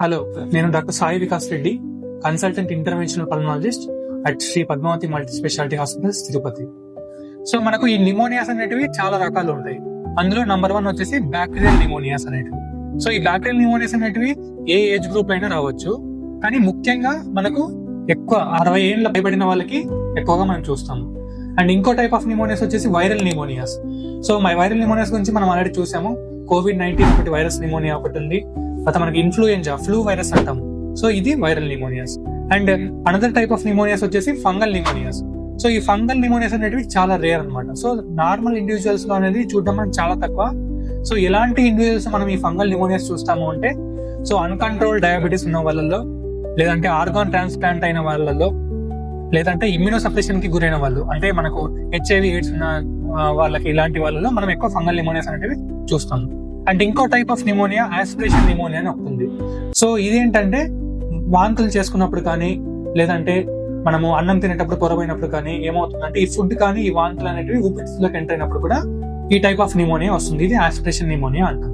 Hello, నేను doctor Sai Vikas Reddy, consultant interventional pulmonologist at Shri Padmavati multi speciality hospitals, Tirupati. So మనకు ఈ pneumonias అనేటివి చాలా రకాలు ఉంటాయి. అందులో నంబర్ 1 వచ్చేసి బ్యాక్టీరియల్ నిమోనియాస్ అనేటివి. సో ఈ బ్యాక్టీరియల్ నిమోనియాస్ అనేటివి ఏ ఏజ్ గ్రూప్ అయినా రావచ్చు, కానీ ముఖ్యంగా మనకు ఎక్కువ 60 ఏళ్ళ పైబడిన వాళ్ళకి ఎక్కువగా మనం చూస్తాము. అండ్ ఇంకో టైప్ ఆఫ్ నిమోనియాస్ వచ్చేసి viral pneumonias. So viral pneumonias గురించి మనం ఆల్రెడీ చూసాము. కోవిడ్-19 ఒకటి వైరస్ నిమోనియా ఒకటి ఉంది. తర్వాత మనకి ఇన్ఫ్లుయెంజా, ఫ్లూ వైరస్ అంటాము. సో ఇది viral pneumonias. And another type of pneumonias వచ్చేసి ఫంగల్ నిమోనియాస్. సో ఈ ఫంగల్ నిమోనియాస్ అనేవి చాలా రేర్ అనమాట. సో నార్మల్ ఇండివిజువల్స్ లో అనేది చూడడం మనకి చాలా తక్కువ. సో ఎలాంటి ఇండివిజువల్స్ మనం ఈ ఫంగల్ నిమోనియాస్ చూస్తాము అంటే, సో అన్కంట్రోల్ డయాబెటీస్ ఉన్న వాళ్ళలో, లేదంటే ఆర్గాన్ ట్రాన్స్ప్లాంట్ అయిన వాళ్ళలో, లేదంటే ఇమ్యూనోసప్రెషన్ కి గురైన వాళ్ళు, అంటే మనకు HIV AIDS ఉన్న వాళ్ళకి, ఇలాంటి వాళ్ళలో మనం ఎక్కువ ఫంగల్ నిమోనియాస్ అనేవి చూస్తాము. అండ్ ఇంకో type of pneumonia aspiration pneumonia అని ఉంటుంది. సో ఇదేంటంటే వాంతులు చేసుకున్నప్పుడు కానీ, లేదంటే మనము అన్నం తినేటప్పుడు పొరపోయినప్పుడు కానీ ఏమవుతుందంటే ఈ ఫుడ్ కానీ ఈ వాంతులు అనేటివి ఊపిరితిత్తులోకి ఎంటర్ అయినప్పుడు కూడా ఈ టైప్ ఆఫ్ నిమోనియా వస్తుంది. ఇది ఆస్పిరేషన్ నిమోనియా అంటాం.